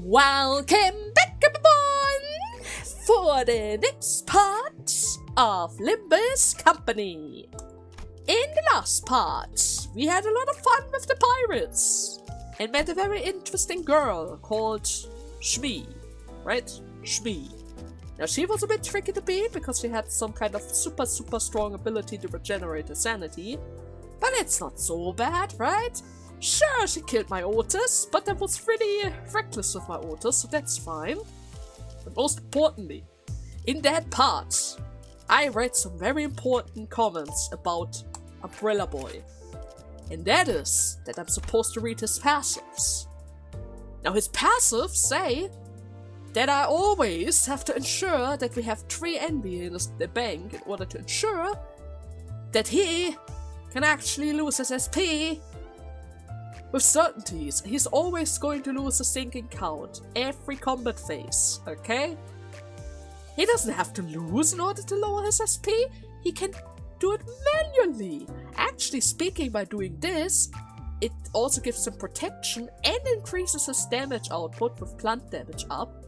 Welcome back, everyone, for the next part of Limbus Company. In the last part, we had a lot of fun with the pirates and met a very interesting girl called Shmi, right? Shmi. Now she was a bit tricky to beat because she had some kind of super strong ability to regenerate her sanity, but it's not so bad, right? Sure, she killed my Outis, but I was really reckless with my Outis, so that's fine. But most importantly, in that part, I read some very important comments about Umbrella Boy. And that is that I'm supposed to read his passives. Now his passives say that I always have to ensure that we have 3 envy in the bank in order to ensure that he can actually lose his SP with certainties. He's always going to lose a sinking count every combat phase, okay? He doesn't have to lose in order to lower his SP, he can do it manually. Actually speaking, by doing this, it also gives him protection and increases his damage output with plant damage up,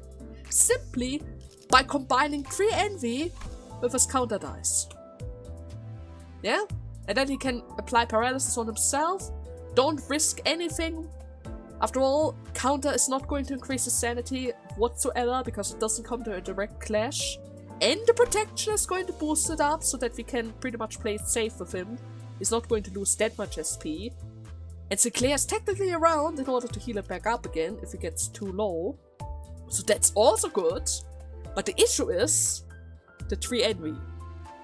simply by combining 3 envy with his counter dice. Yeah? And then he can apply paralysis on himself. Don't risk anything. After all, counter is not going to increase his sanity whatsoever because it doesn't come to a direct clash. And the protection is going to boost it up so that we can pretty much play it safe with him. He's not going to lose that much SP. And Sinclair is technically around in order to heal it back up again if it gets too low. So that's also good. But the issue is the 3 envy.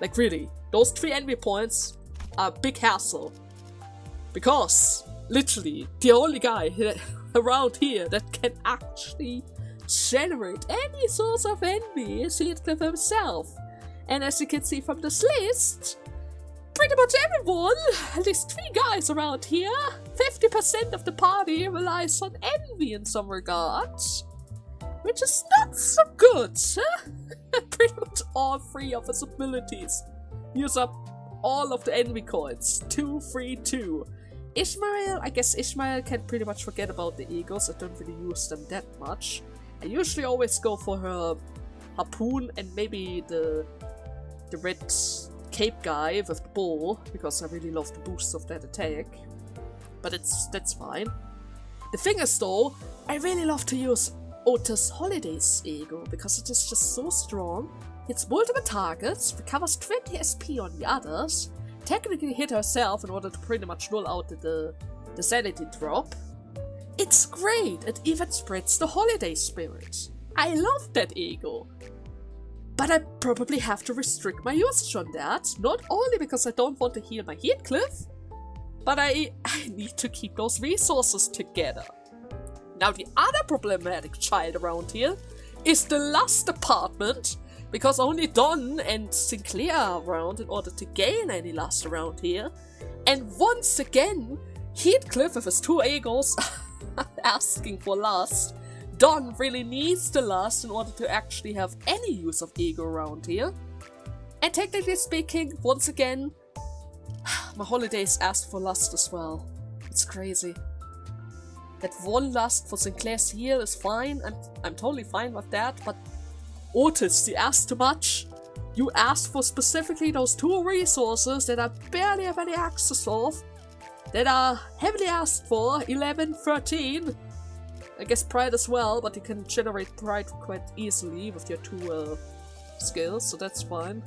Like really, those 3 envy points are a big hassle. Because, literally, the only guy around here that can actually generate any source of envy is Heathcliff himself. And as you can see from this list, pretty much everyone, at least 3 guys around here, 50% of the party relies on envy in some regards. Which is not so good, huh? Pretty much all 3 of his abilities use up all of the envy coins. 2, 3, 2. Ishmael, I guess Ishmael can pretty much forget about the eagles. I don't really use them that much. I usually always go for her harpoon and maybe the red cape guy with the bow, because I really love the boost of that attack. But that's fine. The thing is though, I really love to use Outis Holiday's Eagle because it is just so strong. Hits multiple targets, recovers 20 SP on the others, technically hit herself in order to pretty much null out the sanity drop. It's great, it even spreads the holiday spirit. I love that eagle. But I probably have to restrict my usage on that, not only because I don't want to heal my Heathcliff, but I need to keep those resources together. Now the other problematic child around here is the lust department, because only Don and Sinclair are around in order to gain any lust around here. And once again, Heathcliff with his 2 eagles asking for lust. Don really needs the lust in order to actually have any use of ego around here. And technically speaking, once again, my holidays asked for lust as well. It's crazy. That 1 lust for Sinclair's heal is fine, I'm totally fine with that, but Outis, you asked too much. You asked for specifically those 2 resources that I barely have any access of, that are heavily asked for, 11, 13. I guess Pride as well, but you can generate Pride quite easily with your 2 skills, so that's fine.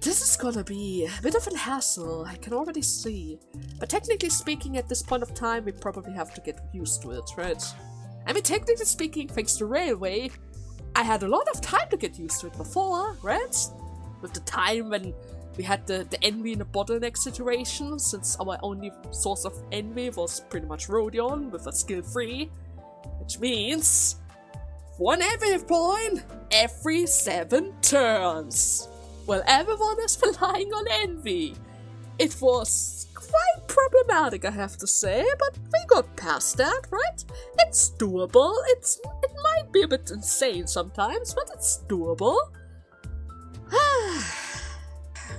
This is gonna be a bit of a hassle, I can already see. But technically speaking, at this point of time, we probably have to get used to it, right? I mean, technically speaking, thanks to Railway, I had a lot of time to get used to it before, right? With the time when we had the envy in a bottleneck situation, since our only source of envy was pretty much Rodion with a skill 3, which means 1 envy point every 7 turns. Well, everyone is relying on envy. It was quite problematic, I have to say, but we got past that, right? It's doable. It might be a bit insane sometimes, but it's doable.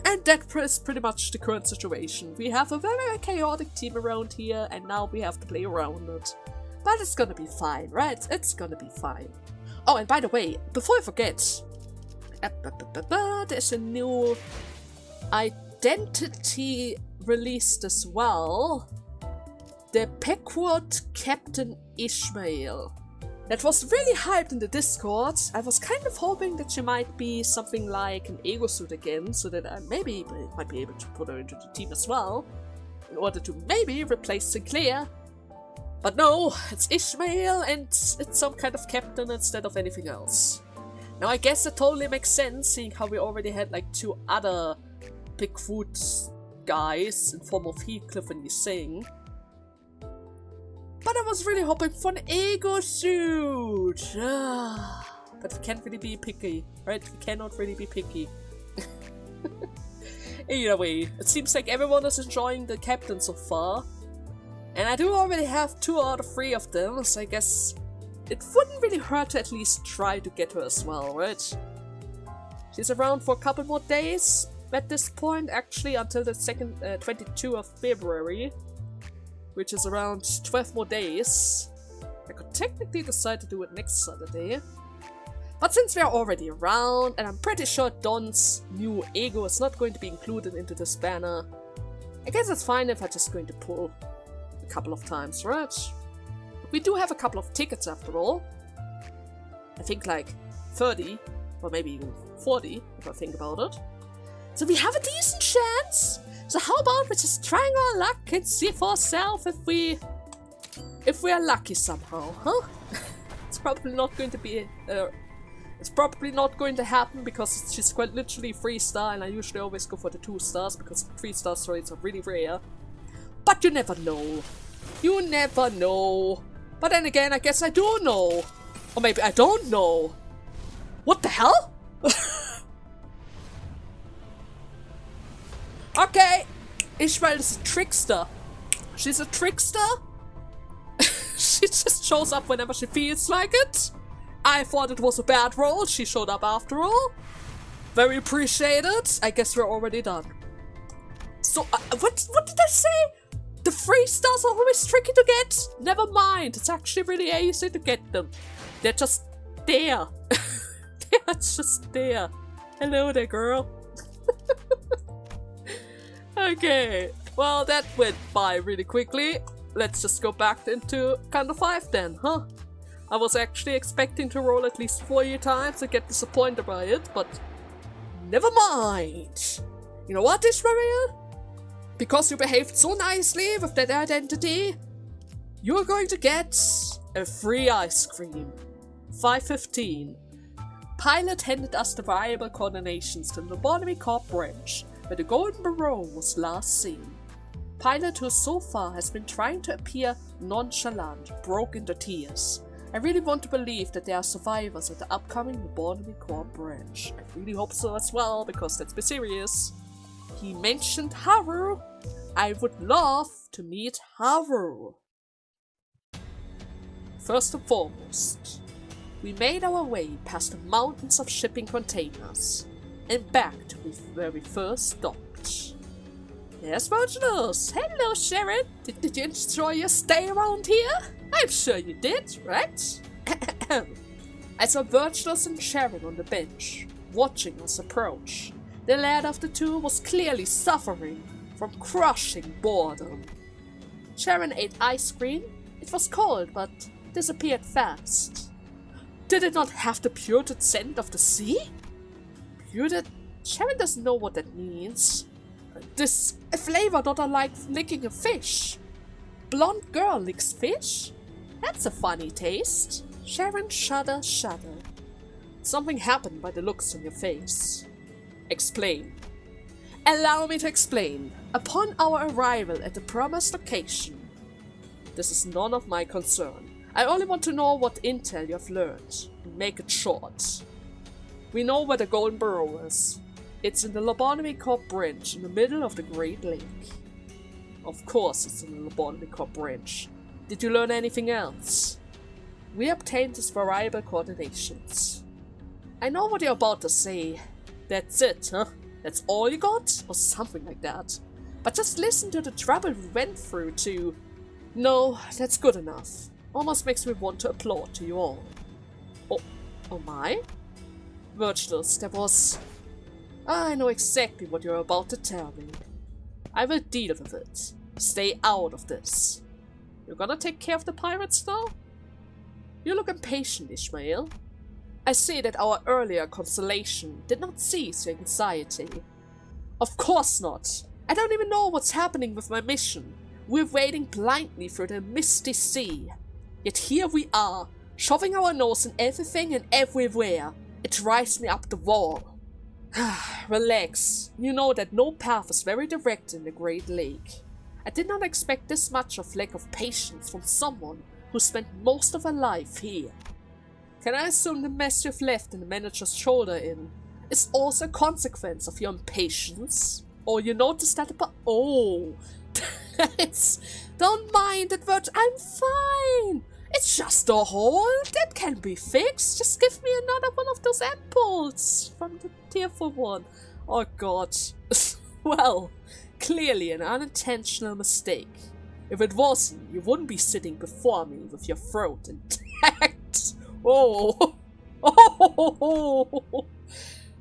And that is pretty much the current situation. We have a very chaotic team around here, and now we have to play around it. But it's gonna be fine, right? It's gonna be fine. Oh, and by the way, before I forget, there's a new identity released as well. The Pequod Captain Ishmael. That was really hyped in the Discord. I was kind of hoping that she might be something like an ego suit again, so that I might be able to put her into the team as well, in order to maybe replace Sinclair. But no, it's Ishmael, and it's some kind of captain instead of anything else. Now I guess it totally makes sense, seeing how we already had like 2 other Bigfoot guys in form of Heathcliff and Yising. But I was really hoping for an ego suit! But we can't really be picky, right? We cannot really be picky. Either way, it seems like everyone is enjoying the captain so far. And I do already have 2 out of 3 of them, so I guess it wouldn't really hurt to at least try to get her as well, right? She's around for a couple more days at this point, actually until the 22 of February. Which is around 12 more days. I could technically decide to do it next Saturday. But since we are already around, and I'm pretty sure Don's new ego is not going to be included into this banner, I guess it's fine if I'm just going to pull a couple of times, right? We do have a couple of tickets after all. I think like 30, or maybe even 40, if I think about it. So we have a decent chance! So how about we just trying our luck and see for ourselves if we are lucky somehow, huh? It's probably not going to be it's probably not going to happen because she's quite literally 3-star, and I usually always go for the 2 stars because 3-star stories are really rare. But you never know. You never know. But then again, I guess I do know. Or maybe I don't know. What the hell? Okay, Ishmael is a trickster. She's a trickster? She just shows up whenever she feels like it. I thought it was a bad roll, she showed up after all. Very appreciated. I guess we're already done. So, what did I say? The 3 stars are always tricky to get? Never mind, it's actually really easy to get them. They're just there. They're just there. Hello there, girl. Okay, well that went by really quickly. Let's just go back into Counter 5 then, huh? I was actually expecting to roll at least 40 times and get disappointed by it, but never mind. You know what, Ishmael? Because you behaved so nicely with that identity, you're going to get a free ice cream. 515. Pilot handed us the variable coordinations to the Lobotomy Corp branch, where the Golden Baron was last seen. Pilot, who so far has been trying to appear nonchalant, broke into tears. I really want to believe that there are survivors at the upcoming Lobotomy Corp branch. I really hope so as well, because let's be serious. He mentioned Haru. I would love to meet Haru. First and foremost, we made our way past the mountains of shipping containers and back to where we first stopped. Yes, Virtuous! Hello, Sharon! Did you enjoy your stay around here? I'm sure you did, right? I saw Virtuous and Sharon on the bench, watching us approach. The lad of the 2 was clearly suffering from crushing boredom. Sharon ate ice cream. It was cold, but disappeared fast. Did it not have the putrid scent of the sea? Putrid? Sharon doesn't know what that means. This a flavor not unlike licking a fish. Blonde girl licks fish? That's a funny taste. Sharon shudder. Something happened by the looks on your face. Explain. Allow me to explain. Upon our arrival at the promised location. This is none of my concern. I only want to know what intel you have learned. Make it short. We know where the Golden Burrow is. It's in the Lobotomy Corp branch in the middle of the Great Lake. Of course it's in the Lobotomy Corp branch. Did you learn anything else? We obtained his variable coordinations. I know what you're about to say. That's it, huh? That's all you got? Or something like that. But just listen to the trouble we went through to... No, that's good enough. Almost makes me want to applaud to you all. Oh my? Virtuous, there was... I know exactly what you're about to tell me. I will deal with it. Stay out of this. You're gonna take care of the pirates now? You look impatient, Ishmael. I see that our earlier constellation did not cease your anxiety. Of course not. I don't even know what's happening with my mission. We're wading blindly through the misty sea. Yet here we are, shoving our nose in everything and everywhere. It drives me up the wall. Relax. You know that no path is very direct in the Great Lake. I did not expect this much of lack of patience from someone who spent most of her life here. Can I assume the mess you've left in the manager's shoulder in is also a consequence of your impatience? Or you noticed that oh, don't mind it, Virg. I'm fine. It's just a hole that can be fixed. Just give me another one of those apples from the tearful one. Oh god. Well, clearly an unintentional mistake. If it wasn't, you wouldn't be sitting before me with your throat intact. Oh. Oh.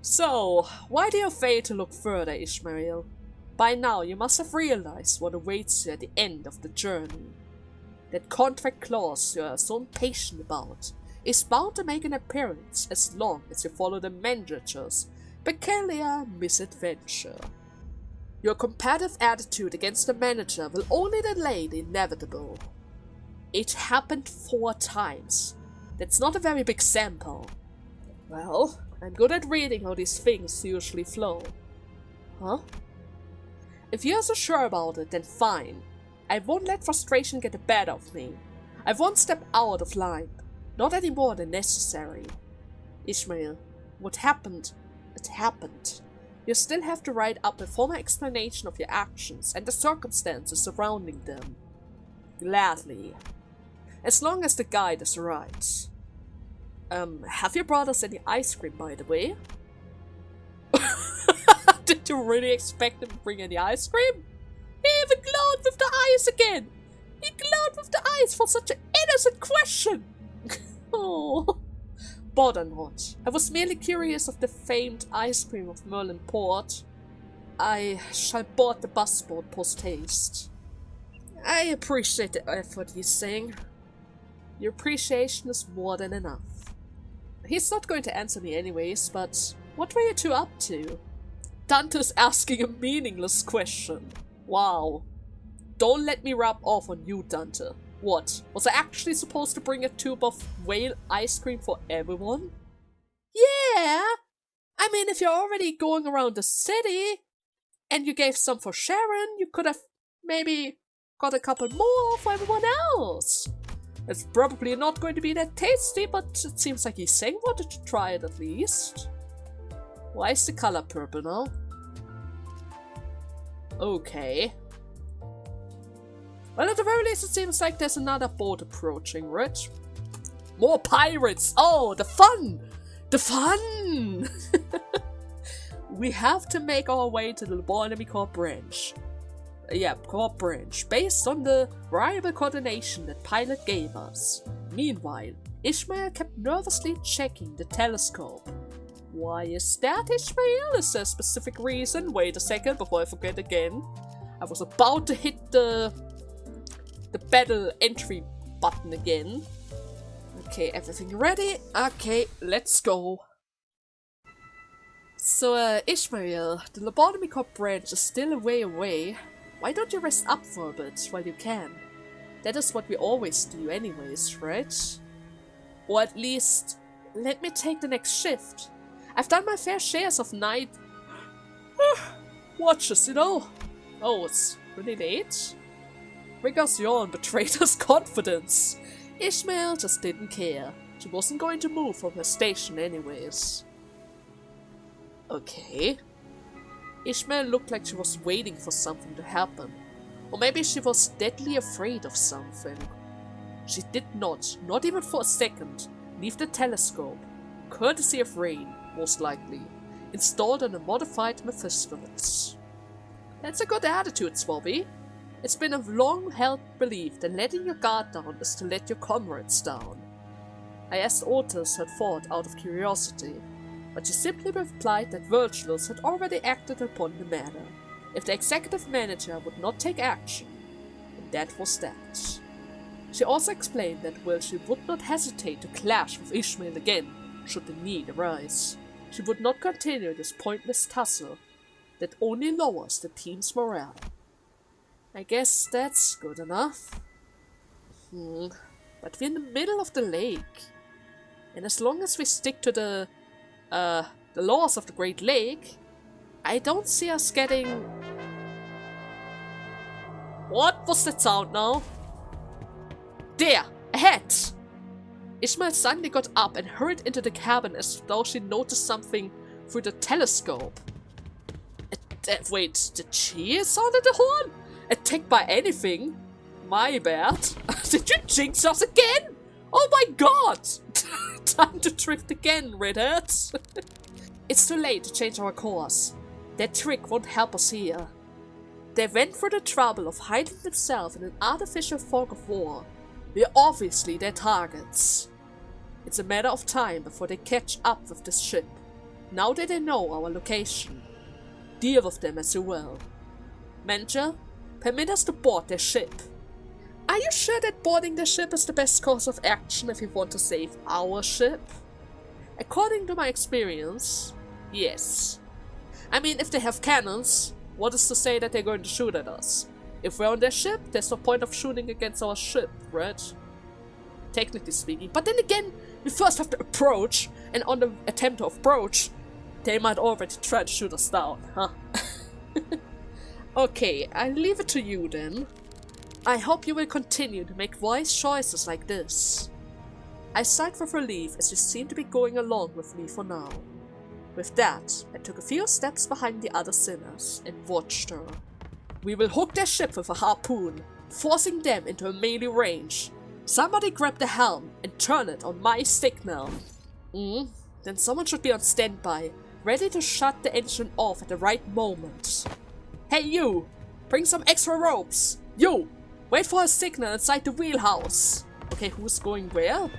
So, why do you fail to look further, Ishmael? By now you must have realized what awaits you at the end of the journey. That contract clause you are so impatient about is bound to make an appearance as long as you follow the manager's peculiar misadventure. Your competitive attitude against the manager will only delay the inevitable. It happened 4 times. That's not a very big sample. Well, I'm good at reading how these things usually flow. Huh? If you're so sure about it, then fine. I won't let frustration get the better of me. I won't step out of line. Not any more than necessary. Ishmael, what happened? It happened. You still have to write up a formal explanation of your actions and the circumstances surrounding them. Gladly. As long as the guide is right. Have you brought us any ice cream, by the way? Did you really expect him to bring any ice cream? He even glowed with the eyes again! He glowed with the eyes for such an innocent question! Oh, bother not. I was merely curious of the famed ice cream of Merlin Port. I shall board the busboat post-haste. I appreciate the effort he's saying. Your appreciation is more than enough. He's not going to answer me anyways, but what were you two up to? Dante's asking a meaningless question. Wow. Don't let me rub off on you, Dante. What? Was I actually supposed to bring a tube of whale ice cream for everyone? Yeah! I mean, if you're already going around the city, and you gave some for Sharon, you could have maybe got a couple more for everyone else. It's probably not going to be that tasty, but it seems like he saying wanted to try it at least. Why is the color purple now? Okay. Well, at the very least it seems like there's another boat approaching, right? More pirates! Oh, the fun! The fun! We have to make our way to the Laboratory Corps branch. Corps branch, based on the variable coordination that Pilot gave us. Meanwhile, Ishmael kept nervously checking the telescope. Why is that, Ishmael? Is there a specific reason? Wait a second before I forget again. I was about to hit the battle entry button again. Okay, everything ready? Okay, let's go. So, Ishmael, the Laboratory Corps branch is still a way away. Why don't you rest up for a bit while you can? That is what we always do anyways, right? Or at least, let me take the next shift. I've done my fair shares of night watches, you know. Oh, it's really late? Rigger's yawn betrayed us confidence. Ishmael just didn't care. She wasn't going to move from her station anyways. Okay. Ishmael looked like she was waiting for something to happen. Or maybe she was deadly afraid of something. She did not even for a second, leave the telescope, courtesy of Rain, most likely, installed on a modified Mephistopheles. That's a good attitude, Swabby. It's been a long-held belief that letting your guard down is to let your comrades down. I asked Outis her thought out of curiosity, but she simply replied that Virtuals had already acted upon the matter, if the executive manager would not take action, and that was that. She also explained that while she would not hesitate to clash with Ishmael again, should the need arise, she would not continue this pointless tussle that only lowers the team's morale. I guess that's good enough. But we're in the middle of the lake, and as long as we stick to the laws of the Great Lake, I don't see us getting... What was that sound now? There! Ahead! Ishmael suddenly got up and hurried into the cabin as though she noticed something through the telescope. Wait, did she sound the horn? Attacked by anything? My bad. Did you jinx us again? Oh my god! Time to drift again, redheads. It's too late to change our course. That trick won't help us here. They went through the trouble of hiding themselves in an artificial fog of war. We're obviously their targets. It's a matter of time before they catch up with this ship. Now that they know our location, deal with them as you will. Manager, permit us to board their ship. Are you sure that boarding the ship is the best course of action if you want to save our ship? According to my experience, yes. I mean, if they have cannons, what is to say that they're going to shoot at us? If we're on their ship, there's no point of shooting against our ship, right? Technically speaking. But then again, we first have to approach, and on the attempt to approach, they might already try to shoot us down, huh? Okay, I'll leave it to you then. I hope you will continue to make wise choices like this. I sighed with relief as she seemed to be going along with me for now. With that, I took a few steps behind the other sinners and watched her. We will hook their ship with a harpoon, forcing them into a melee range. Somebody grab the helm and turn it on my signal. Then someone should be on standby, ready to shut the engine off at the right moment. Hey you! Bring some extra ropes! You! Wait for a signal inside the wheelhouse! Okay, who's going where?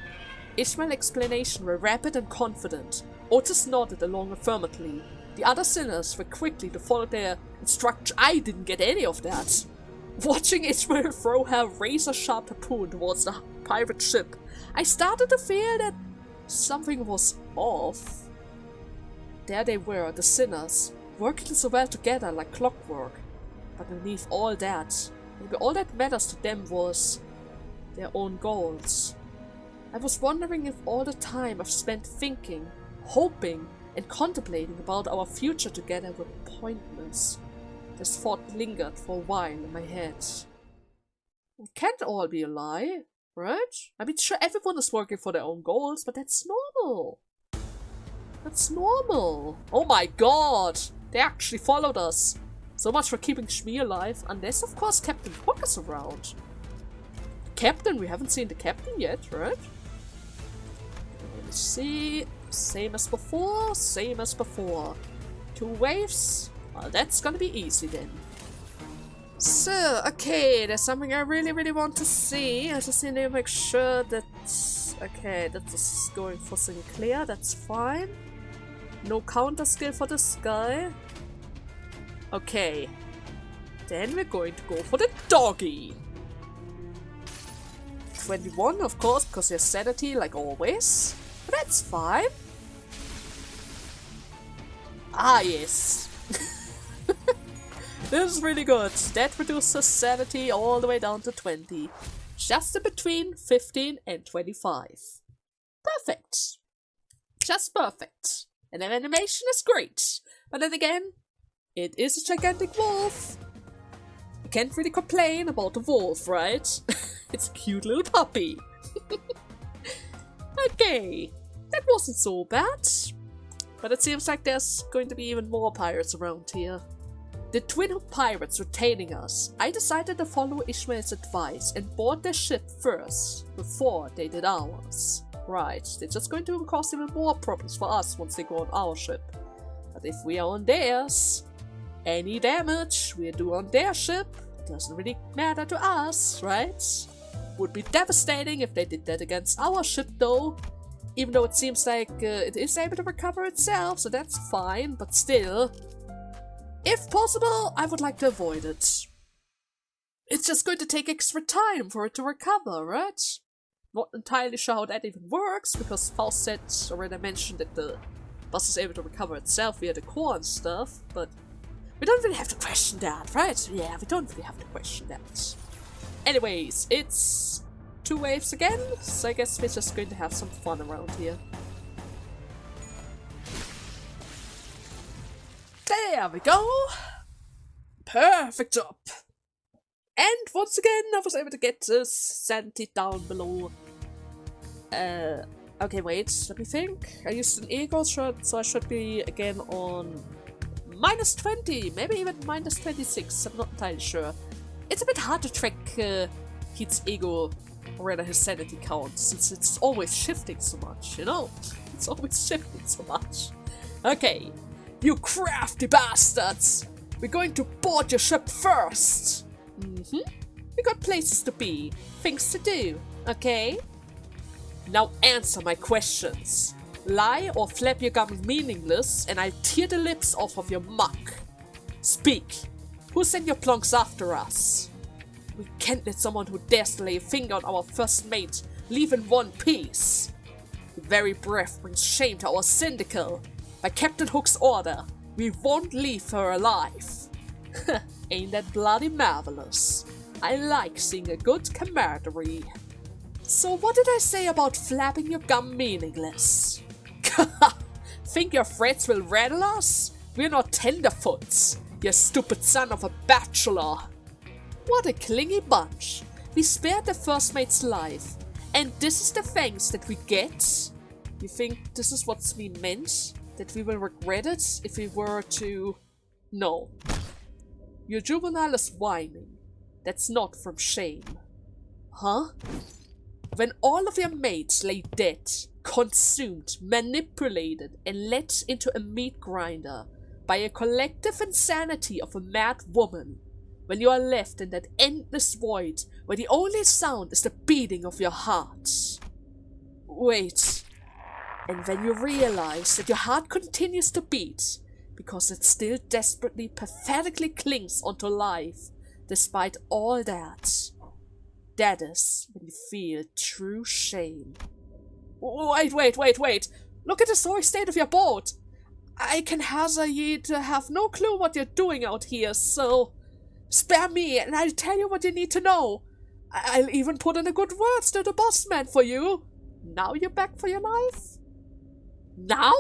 Ishmael's explanations were rapid and confident. Outis nodded along affirmatively. The other sinners were quickly to follow their instructions. I didn't get any of that. Watching Ishmael throw her razor-sharp harpoon towards the pirate ship, I started to feel that something was off. There they were, the sinners, working so well together like clockwork. But beneath all that, maybe all that matters to them was their own goals. I was wondering if all the time I've spent thinking, hoping, and contemplating about our future together were pointless. This thought lingered for a while in my head. It can't all be a lie, right? I mean, sure, everyone is working for their own goals, but that's normal. That's normal. Oh my god! They actually followed us. So much for keeping Shmi alive, unless of course Captain Hook is around. Captain? We haven't seen the captain yet, right? Let's see. Same as before, same as before. 2 waves? Well, that's gonna be easy then. So, okay, there's something I really want to see. I just need to make sure that... Okay, that's going for Sinclair, that's fine. No counter skill for this guy. Okay. Then we're going to go for the doggy. 21, of course, because there's sanity like always. But that's fine. Ah, yes. This is really good. That reduces sanity all the way down to 20. Just in between 15 and 25. Perfect. Just perfect. And the animation is great. But then again, it is a gigantic wolf. You can't really complain about the wolf, right? It's a cute little puppy. Okay, that wasn't so bad. But it seems like there's going to be even more pirates around here. The twin pirates retaining us, I decided to follow Ishmael's advice and board their ship first, before they did ours. Right, they're just going to cause even more problems for us once they go on our ship. But if we are on theirs, any damage we do on their ship doesn't really matter to us, right? Would be devastating if they did that against our ship though. Even though it seems like it is able to recover itself, so that's fine, but still. If possible, I would like to avoid it. It's just going to take extra time for it to recover, right? Not entirely sure how that even works, because Faustet already mentioned that the bus is able to recover itself via the core and stuff, but we don't really have to question that, right? Yeah, we don't really have to question that. Anyways, it's 2 waves again, so I guess we're just going to have some fun around here. There we go! Perfect job! And once again, I was able to get this sanity down below. Okay, wait, let me think. I used an ego shot, so I should be again on -20, maybe even -26, I'm not entirely sure. It's a bit hard to track his ego or rather his sanity count, since it's always shifting so much, you know? It's always shifting so much. Okay, you crafty bastards! We're going to board your ship first! We got places to be, things to do, okay? Now answer my questions. Lie or flap your gum meaningless, and I'll tear the lips off of your muck. Speak. Who sent your plonks after us? We can't let someone who dares to lay a finger on our first mate leave in one piece. The very breath brings shame to our syndical. By Captain Hook's order, we won't leave her alive. Ain't that bloody marvelous? I like seeing a good camaraderie. So what did I say about flapping your gum meaningless? Think your threats will rattle us? We're not tenderfoots, you stupid son of a bachelor. What a clingy bunch. We spared the first mate's life, and this is the thanks that we get? You think this is what's we meant? That we will regret it if we were to... No. Your juvenile is whining. That's not from shame. Huh? When all of your mates lay dead, consumed, manipulated, and led into a meat grinder by a collective insanity of a mad woman, when you are left in that endless void where the only sound is the beating of your heart. Wait. And when you realize that your heart continues to beat because it still desperately, pathetically clings onto life despite all that. That is when you feel true shame. Wait. Look at the sorry state of your boat. I can hazard ye to have no clue what you're doing out here, so spare me and I'll tell you what you need to know. I'll even put in a good words to the boss man for you. Now you're back for your life? Now?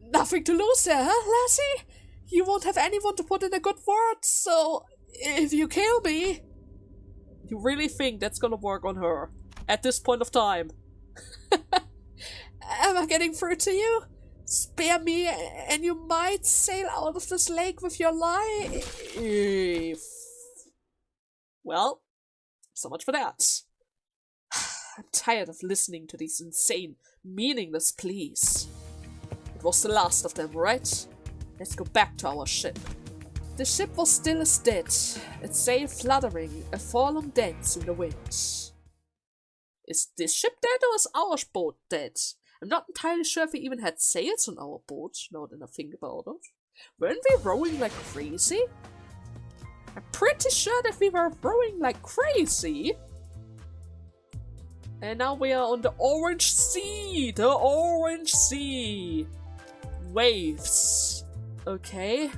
Nothing to lose there, huh, lassie? You won't have anyone to put in a good word, so if you kill me... You really think that's gonna work on her? At this point of time? Am I getting through to you? Spare me and you might sail out of this lake with your life. Well, so much for that. I'm tired of listening to these insane, meaningless pleas. It was the last of them, right? Let's go back to our ship. The ship was still as dead, its sail fluttering, a fallen dance in the wind. Is this ship dead or is our boat dead? I'm not entirely sure if we even had sails on our boat, now that I think about it. Weren't we rowing like crazy? I'm pretty sure that we were rowing like crazy. And now we are on the Orange Sea! The Orange Sea! Waves. Okay.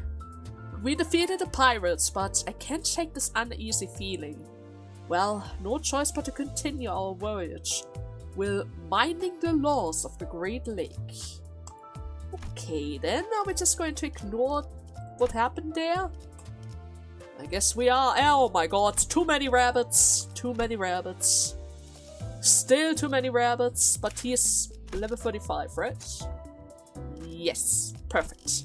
We defeated the pirates, but I can't shake this uneasy feeling. Well, no choice but to continue our voyage, while minding the laws of the Great Lake. Okay, then are we just going to ignore what happened there? I guess we are. Oh my god, too many rabbits. Too many rabbits. Still too many rabbits, but he's level 35, right? Yes, perfect.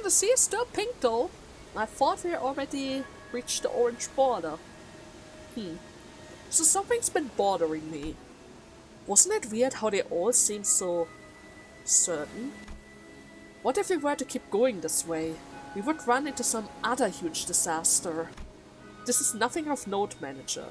The sea is still pink though. I thought we already reached the orange border. So something's been bothering me. Wasn't it weird how they all seem so certain? What if we were to keep going this way? We would run into some other huge disaster. This is nothing of note, Manager.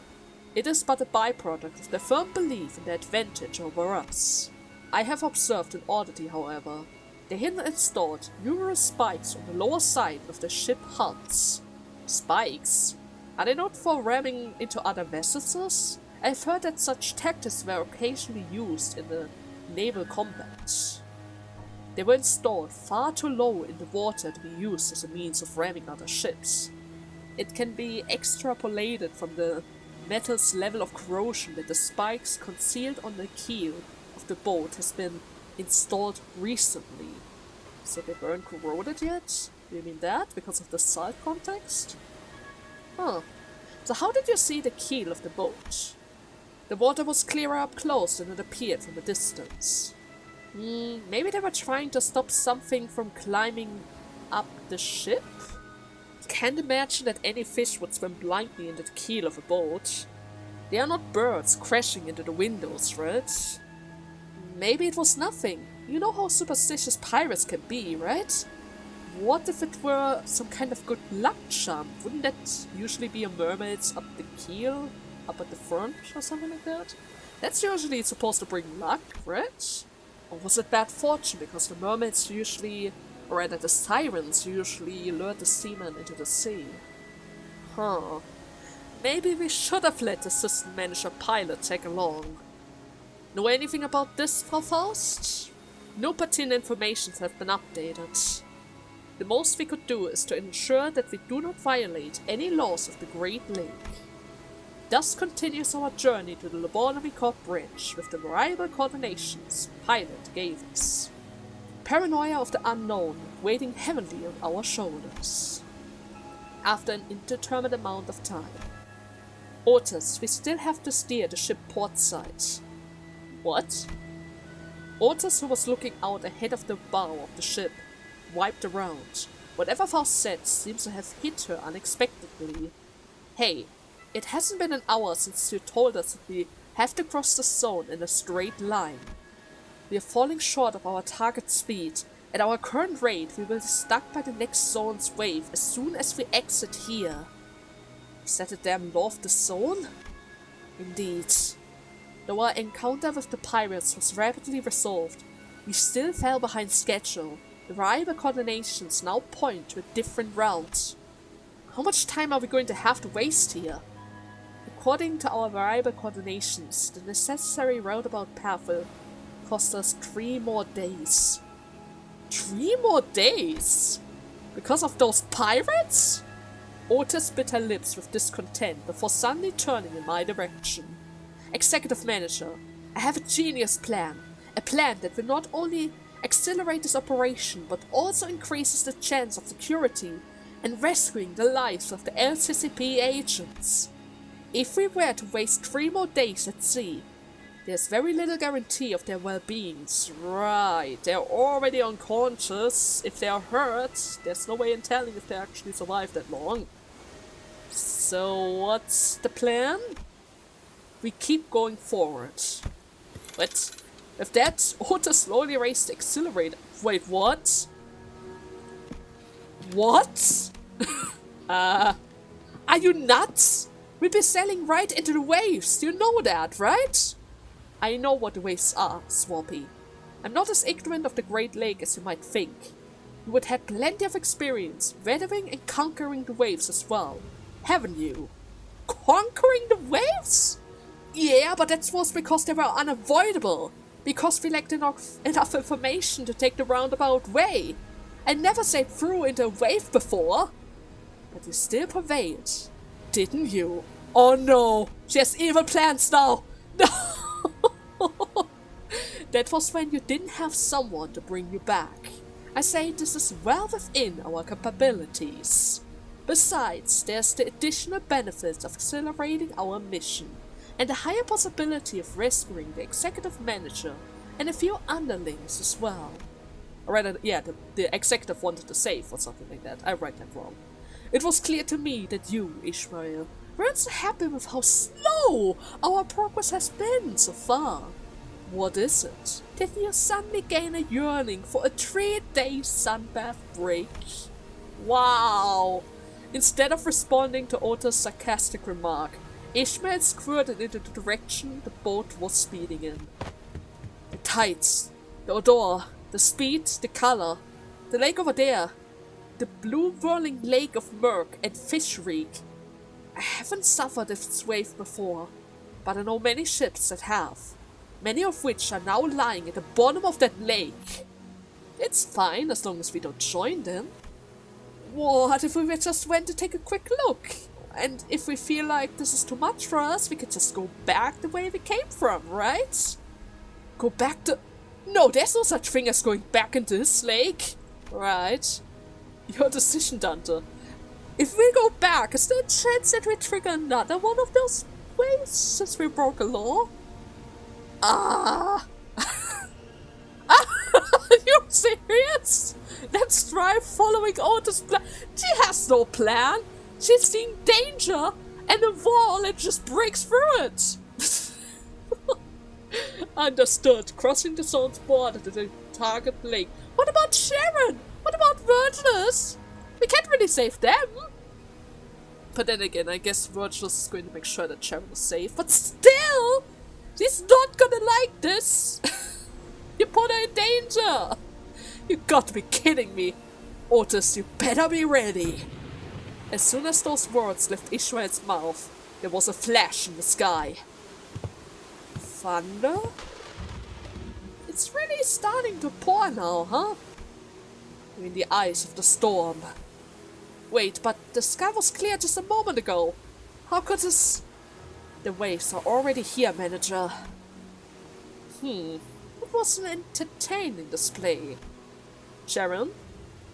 It is but a byproduct of their firm belief in their advantage over us. I have observed an oddity, however. They had installed numerous spikes on the lower side of the ship hulls. Spikes? Are they not for ramming into other vessels? I've heard that such tactics were occasionally used in the naval combat. They were installed far too low in the water to be used as a means of ramming other ships. It can be extrapolated from the metal's level of corrosion that the spikes concealed on the keel of the boat has been installed recently. So they weren't corroded yet? Do you mean that? Because of the salt context? Huh. So how did you see the keel of the boat? The water was clearer up close than it appeared from a distance. Maybe they were trying to stop something from climbing up the ship? Can't imagine that any fish would swim blindly into the keel of a boat. They are not birds crashing into the windows, right? Maybe it was nothing. You know how superstitious pirates can be, right? What if it were some kind of good luck charm? Wouldn't that usually be a mermaid's up the keel? Up at the front or something like that? That's usually supposed to bring luck, right? Or was it bad fortune because the mermaids usually, or rather the sirens usually lure the seamen into the sea? Huh. Maybe we should have let the assistant manager pilot tag along. Know anything about this, Frau Faust? No pertinent information have been updated. The most we could do is to ensure that we do not violate any laws of the Great Lake. Thus continues our journey to the Laboratory Corps Bridge with the variable coordinations Pilot gave us. Paranoia of the unknown waiting heavily on our shoulders. After an indeterminate amount of time. Outis, we still have to steer the ship portside. What? Outis, who was looking out ahead of the bow of the ship, wiped around. Whatever Faust said seems to have hit her unexpectedly. Hey, it hasn't been an hour since you told us that we have to cross the zone in a straight line. We are falling short of our target speed. At our current rate, we will be stuck by the next zone's wave as soon as we exit here. Is that a damn law of the zone? Indeed. Though our encounter with the pirates was rapidly resolved, we still fell behind schedule. The variable coordinations now point to a different route. How much time are we going to have to waste here? According to our variable coordinations, the necessary roundabout path will cost us 3 more days. 3 more days? Because of those pirates? Outis bit her lips with discontent before suddenly turning in my direction. Executive Manager, I have a genius plan. A plan that will not only accelerate this operation, but also increases the chance of security and rescuing the lives of the LCCP agents. If we were to waste 3 more days at sea, there's very little guarantee of their well-being. Right, they're already unconscious. If they are hurt, there's no way in telling if they actually survive that long. So what's the plan? We keep going forward. What? With that, Outis slowly raised the accelerator. Wait, what? What? Are you nuts? We'll be sailing right into the waves. You know that, right? I know what the waves are, Swampy. I'm not as ignorant of the Great Lake as you might think. You would have plenty of experience weathering and conquering the waves as well, haven't you? Conquering the waves? Yeah, but that was because they were unavoidable. Because we lacked enough information to take the roundabout way. I never sailed through into a wave before. But you still prevailed, didn't you? Oh no, she has evil plans now. No. That was when you didn't have someone to bring you back. I say this is well within our capabilities. Besides, there's the additional benefits of accelerating our mission, and the higher possibility of rescuing the executive manager and a few underlings as well. Or rather, yeah, the executive wanted to save or something like that. I read that wrong. It was clear to me that you, Ishmael, weren't so happy with how slow our progress has been so far. What is it? Did you suddenly gain a yearning for a 3-day sunbath break? Wow! Instead of responding to Outis' sarcastic remark, Ishmael squirted into the direction the boat was speeding in. The tides, the odor, the speed, the color, the lake over there, the blue whirling lake of murk and fish reek. I haven't suffered its wave before, but I know many ships that have, many of which are now lying at the bottom of that lake. It's fine as long as we don't join them. What if we just went to take a quick look? And if we feel like this is too much for us, we could just go back the way we came from, right? Go back to... No, there's no such thing as going back into this lake. Right. Your decision, Dante. If we go back, is there a chance that we trigger another one of those waves since we broke a law? Ah! Are you serious? Let's try following Outis' plan. She has no plan. She's seen danger and a wall and just breaks through it. Understood. Crossing the zone's border to the target lake. What about Sharon? What about Virgilus? We can't really save them. But then again, I guess Virgilus is going to make sure that Sharon is safe. But still, she's not gonna like this. You put her in danger. You got to be kidding me. Outis, you better be ready. As soon as those words left Ishmael's mouth, there was a flash in the sky. Thunder? It's really starting to pour now, huh? In the eyes of the storm. Wait, but the sky was clear just a moment ago. How could this... The waves are already here, manager. It was an entertaining display. Sharon,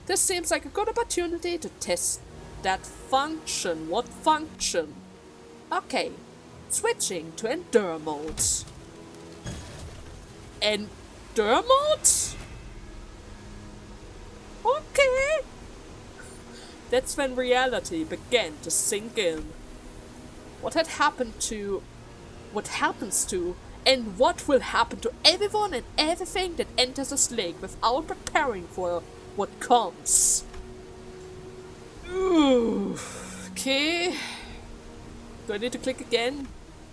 this seems like a good opportunity to test that function. What function? Okay, switching to Endure mode. Endure mode? Okay. That's when reality began to sink in. What had happened to... What happens to... And what will happen to everyone and everything that enters this lake without preparing for what comes? Ooh, okay. Do I need to click again?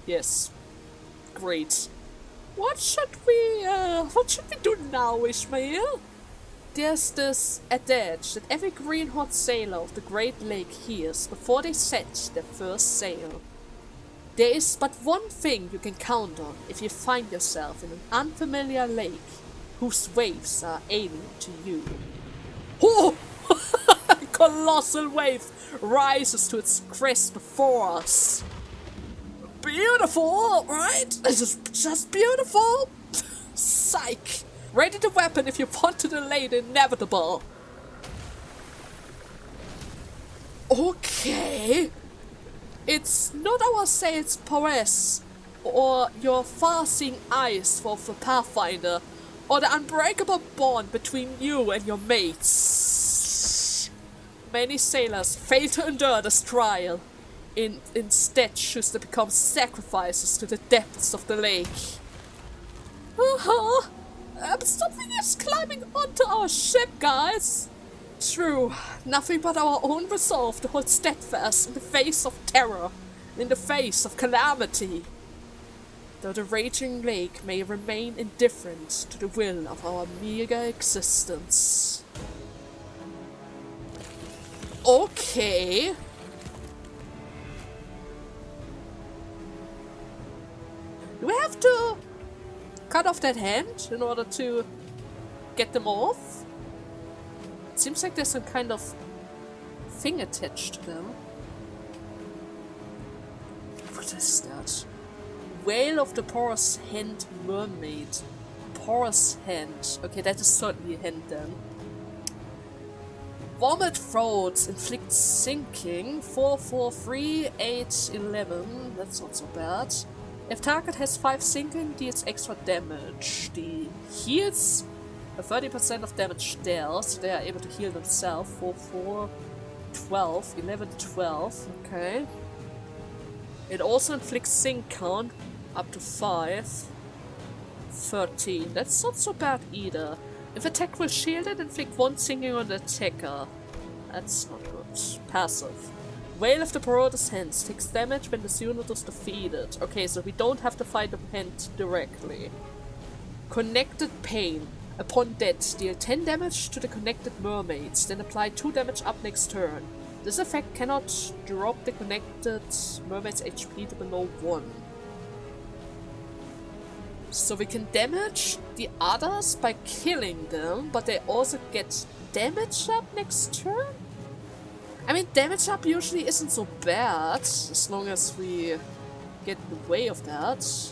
Yes. Great. What should we do now, Ishmael? There's this adage that every green hot sailor of the Great Lake hears before they set their first sail. There is but one thing you can count on if you find yourself in an unfamiliar lake whose waves are alien to you. Oh! A colossal wave rises to its crest before us. Beautiful, right? This is just beautiful. Psych. Ready the weapon if you want to delay the inevitable. Okay. It's not our sail's prowess, or your far-seeing eyes for the Pathfinder, or the unbreakable bond between you and your mates. Many sailors fail to endure this trial, instead choose to become sacrifices to the depths of the lake. Something is climbing onto our ship, guys. True, nothing but our own resolve to hold steadfast in the face of terror, in the face of calamity. Though the raging lake may remain indifferent to the will of our meager existence. Okay. Do we have to cut off that hand in order to get them off? Seems like there's some kind of thing attached to them. What is that? Whale of the porous hand mermaid. Porous hand. Okay, that is certainly a hand then. Vomit throats inflict sinking. 4, 4, 3, 8, 11. That's not so bad. If target has 5 sinking, deals extra damage. The heals a 30% of damage there, so they are able to heal themselves. 4, 4, 12, 11, 12, okay. It also inflicts sink count up to 5. 13. That's not so bad either. If attack will shield it, inflict 1 sinking on the attacker. That's not good. Passive. Veil of the Broader's Hands takes damage when this unit is defeated. Okay, so we don't have to fight the hand directly. Connected Pain. Upon death, deal 10 damage to the connected mermaids, then apply 2 damage up next turn. This effect cannot drop the connected mermaid's HP to below 1. So we can damage the others by killing them, but they also get damage up next turn? I mean, damage up usually isn't so bad, as long as we get in the way of that.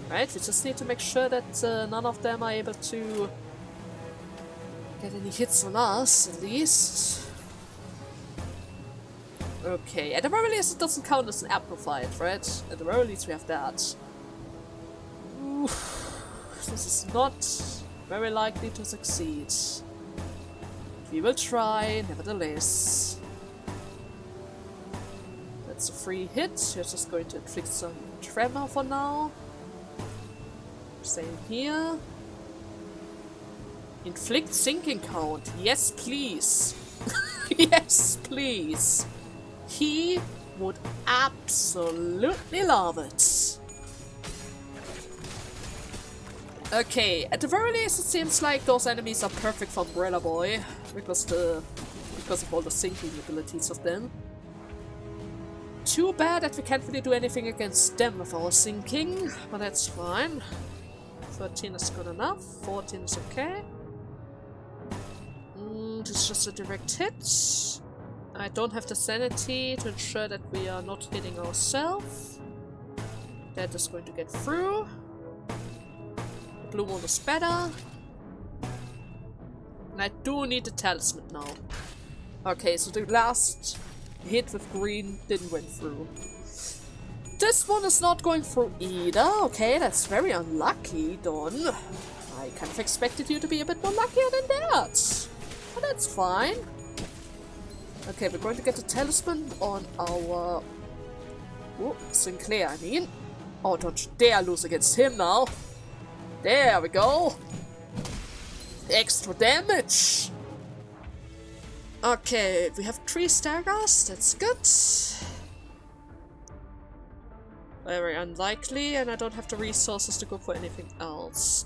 Right, we just need to make sure that none of them are able to get any hits on us, at least. Okay, at the very least it doesn't count as an amplified, right? At the very least we have that. Oof, this is not very likely to succeed. We will try, nevertheless. That's a free hit. You're just going to inflict some tremor for now. Same here. Inflict sinking count. Yes, please. Yes, please. He would absolutely love it. Okay, at the very least it seems like those enemies are perfect for Umbrella Boy because of all the sinking abilities of them. Too bad that we can't really do anything against them with our sinking, but that's fine. 13 is good enough, 14 is okay. This is just a direct hit. I don't have the sanity to ensure that we are not hitting ourselves. That is going to get through. The blue one is better. And I do need the talisman now. Okay, so the last hit with green didn't went through. This one is not going through either. Okay, that's very unlucky, Don. I kind of expected you to be a bit more luckier than that. But that's fine. Okay, we're going to get a talisman on our... Oh, Sinclair, I mean. Oh, don't you dare lose against him now. There we go. Extra damage. Okay, we have 3 staggers. That's good. Very unlikely, and I don't have the resources to go for anything else.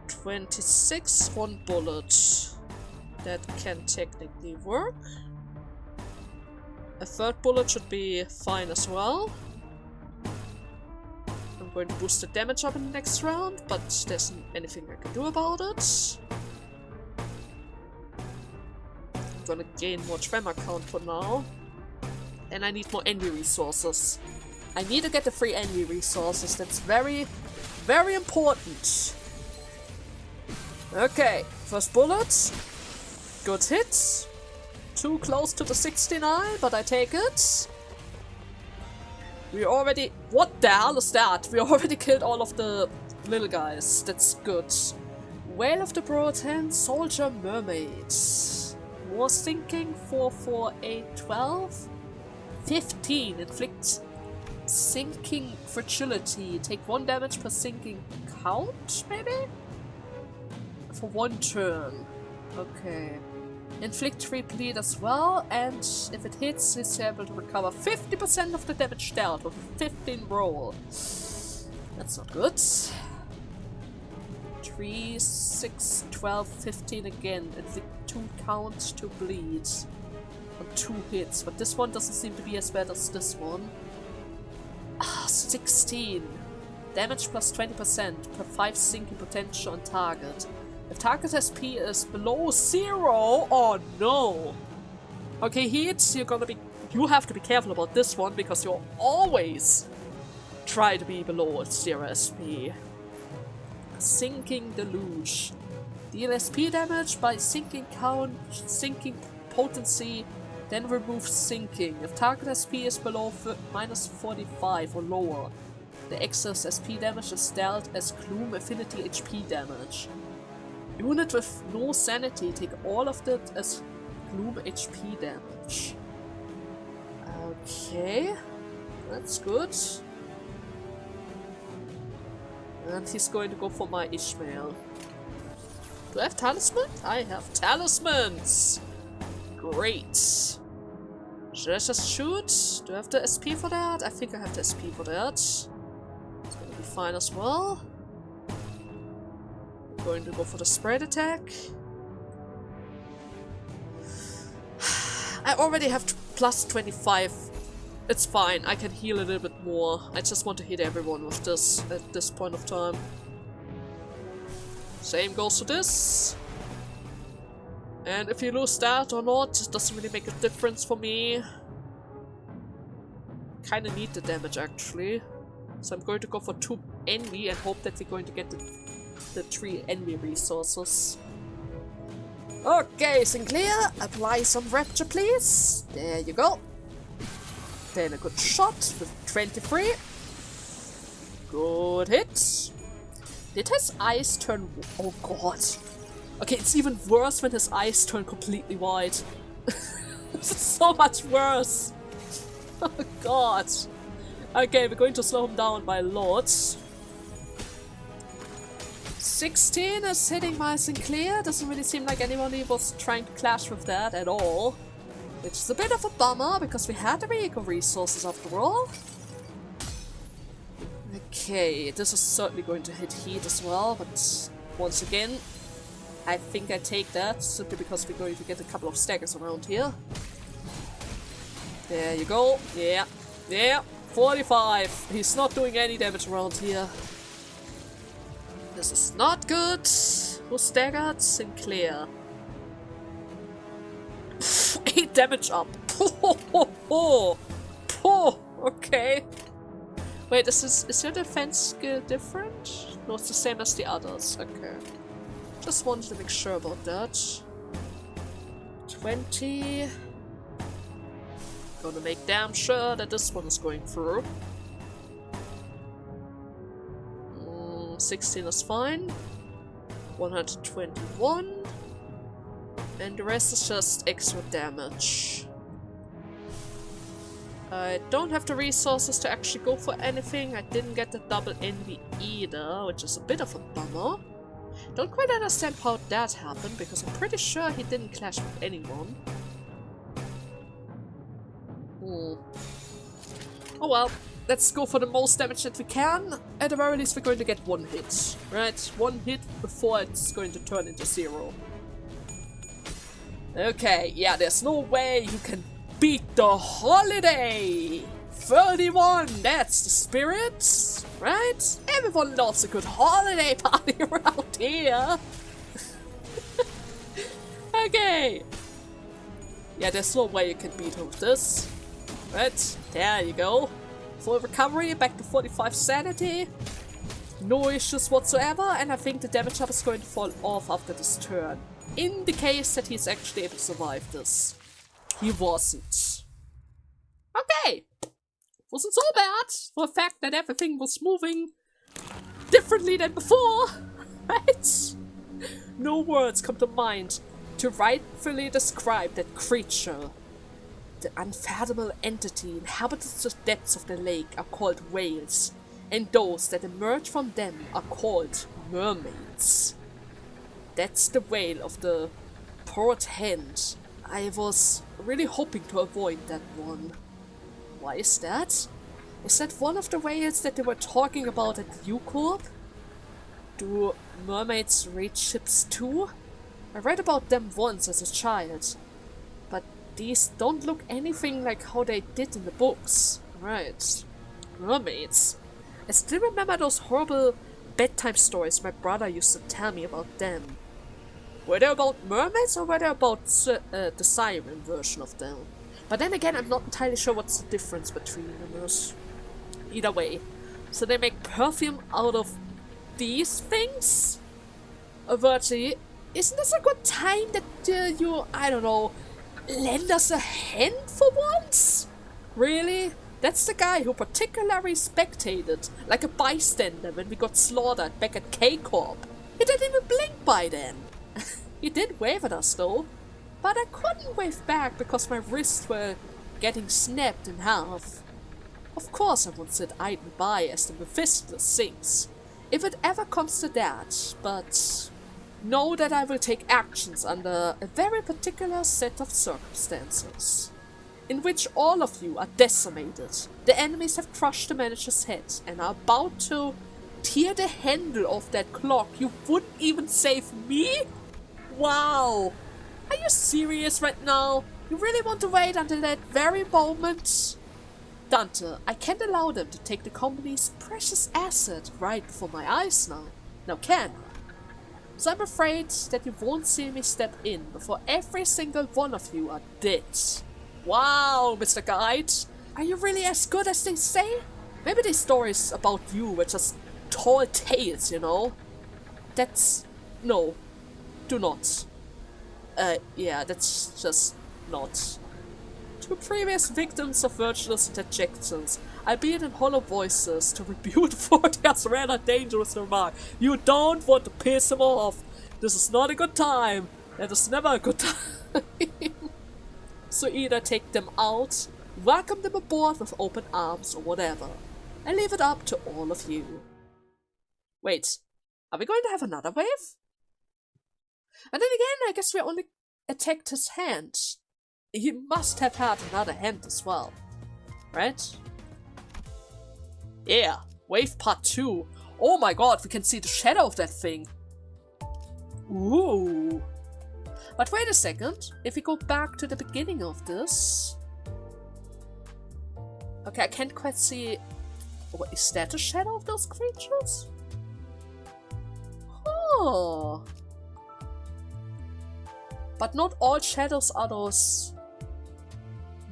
26, 1 bullet. That can technically work. A 3rd bullet should be fine as well. I'm going to boost the damage up in the next round, but there's anything I can do about it. I'm gonna gain more tremor count for now. And I need more envy resources. I need to get the free envy resources. That's very, very important. Okay, first bullet. Good hit. Too close to the 69, but I take it. We already... What the hell is that? We already killed all of the little guys. That's good. Whale of the Broad Hand, Soldier, Mermaids. More sinking, 4, 4, 8, 12. 15. Inflict sinking fragility. Take 1 damage per sinking count, maybe? For 1 turn. Okay. Inflict 3 bleed as well, and if it hits, it's able to recover 50% of the damage dealt with a 15 roll. That's not good. 3, 6, 12, 15 again. Inflict 2 counts to bleed. On 2 hits, but this one doesn't seem to be as bad as this one. 16. Damage plus 20% per 5 sinking potential on target. If target SP is below 0, oh no! Okay, hits, you have to be careful about this one because you'll always try to be below 0 SP. Sinking Deluge. Deal SP damage by sinking count, sinking potency, then remove sinking. If target SP is below minus 45 or lower, the excess SP damage is dealt as Gloom Affinity HP damage. Unit with no sanity, take all of that as Gloom HP damage. Okay. That's good. And he's going to go for my Ishmael. Do I have talisman? I have talismans! Great. Should I just shoot? Do I have the SP for that? I think I have the SP for that. It's gonna be fine as well. I'm going to go for the spread attack. I already have plus 25. It's fine, I can heal a little bit more. I just want to hit everyone with this at this point of time. Same goes to this. And if you lose that or not, it doesn't really make a difference for me. Kinda need the damage actually. So I'm going to go for 2 envy and hope that we're going to get the 3 envy resources. Okay, Sinclair, apply some rapture please. There you go. Then a good shot with 23. Good hit. Did his eyes turn... Oh god. Okay, it's even worse when his eyes turn completely white. This is so much worse. Oh god. Okay, we're going to slow him down by lots. 16 is hitting my Sinclair. Doesn't really seem like anybody was trying to clash with that at all. Which is a bit of a bummer, because we had the vehicle resources after all. Okay, this is certainly going to hit heat as well, but once again, I think I take that, simply because we're going to get a couple of staggers around here. There you go. Yeah, yeah, 45. He's not doing any damage around here. This is not good. Who staggered? Sinclair. 8 damage up. Okay. Wait, is your defense skill different? No, it's the same as the others. Okay. Just wanted to make sure about that. 20. Gonna make damn sure that this one is going through. 16 is fine. 121. And the rest is just extra damage. I don't have the resources to actually go for anything. I didn't get the double envy either, which is a bit of a bummer. Don't quite understand how that happened, because I'm pretty sure he didn't clash with anyone. Oh well, let's go for the most damage that we can. At the very least we're going to get 1 hit, right? 1 hit before it's going to turn into 0. Okay, yeah, there's no way you can beat the holiday! 31, that's the spirit, right? Everyone loves a good holiday party around here! Okay! Yeah, there's no way you can beat her with this. Right, there you go. Full recovery, back to 45 sanity. No issues whatsoever, and I think the damage up is going to fall off after this turn. In the case that he's actually able to survive this. He wasn't. Okay! Wasn't so bad, for the fact that everything was moving differently than before, right? No words come to mind to rightfully describe that creature. The unfathomable entity inhabiting the depths of the lake are called whales, and those that emerge from them are called mermaids. That's the whale of the port hand. I was really hoping to avoid that one. Why is that? Is that one of the whales that they were talking about at U-Corp? Do mermaids raid ships too? I read about them once as a child, but these don't look anything like how they did in the books. Right. Mermaids. I still remember those horrible bedtime stories my brother used to tell me about them. Were they about mermaids or were they about the siren version of them? But then again, I'm not entirely sure what's the difference between them. Either way. So they make perfume out of these things? Virtually, isn't this a good time that you, I don't know, lend us a hand for once? Really? That's the guy who particularly spectated, like a bystander when we got slaughtered back at K-Corp. He didn't even blink by then. He did wave at us though, but I couldn't wave back because my wrists were getting snapped in half. Of course I won't sit idly by as the Mephisto sinks, if it ever comes to that, but know that I will take actions under a very particular set of circumstances, in which all of you are decimated. The enemies have crushed the manager's head and are about to tear the handle off that clock. You wouldn't even save me? Wow! Are you serious right now? You really want to wait until that very moment? Dante, I can't allow them to take the company's precious asset right before my eyes now can I? So I'm afraid that you won't see me step in before every single one of you are dead. Wow, Mr. Guide! Are you really as good as they say? Maybe these stories about you were just tall tales, you know? That's... no. Do not. Yeah, that's just not. To previous victims of virtuous interjections, albeit in hollow voices, to rebuke Fortia's rather dangerous remark. You don't want to piss him off. This is not a good time. It is never a good time. So either take them out, welcome them aboard with open arms or whatever, and leave it up to all of you. Wait, are we going to have another wave? And then again, I guess we only attacked his hand. He must have had another hand as well, right? Yeah, wave part 2. Oh my god, we can see the shadow of that thing. Ooh. But wait a second, if we go back to the beginning of this... Okay, I can't quite see... What, is that the shadow of those creatures? Oh. But not all shadows are those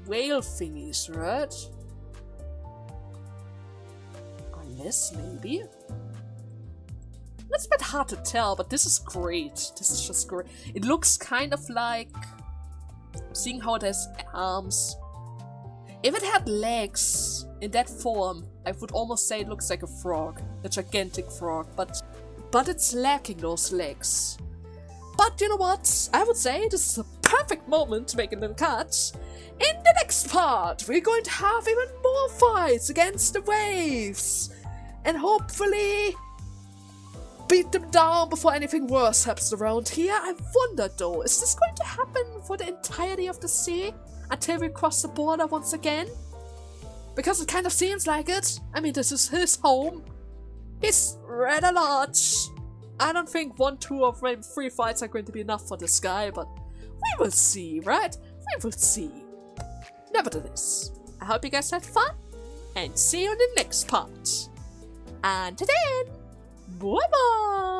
whale thingies, right? Unless, maybe? It's a bit hard to tell, but this is great. This is just great. It looks kind of like... Seeing how it has arms. If it had legs in that form, I would almost say it looks like a frog. A gigantic frog, but it's lacking those legs. But you know what? I would say this is a perfect moment to make a little cut. In the next part, we're going to have even more fights against the waves. And hopefully beat them down before anything worse happens around here. I wonder though, is this going to happen for the entirety of the sea? Until we cross the border once again? Because it kind of seems like it. I mean, this is his home. He's rather large. I don't think 1, 2, or maybe 3 fights are going to be enough for this guy, but we will see, right? We will see. Nevertheless, I hope you guys had fun, and see you in the next part. Until then, bye bye!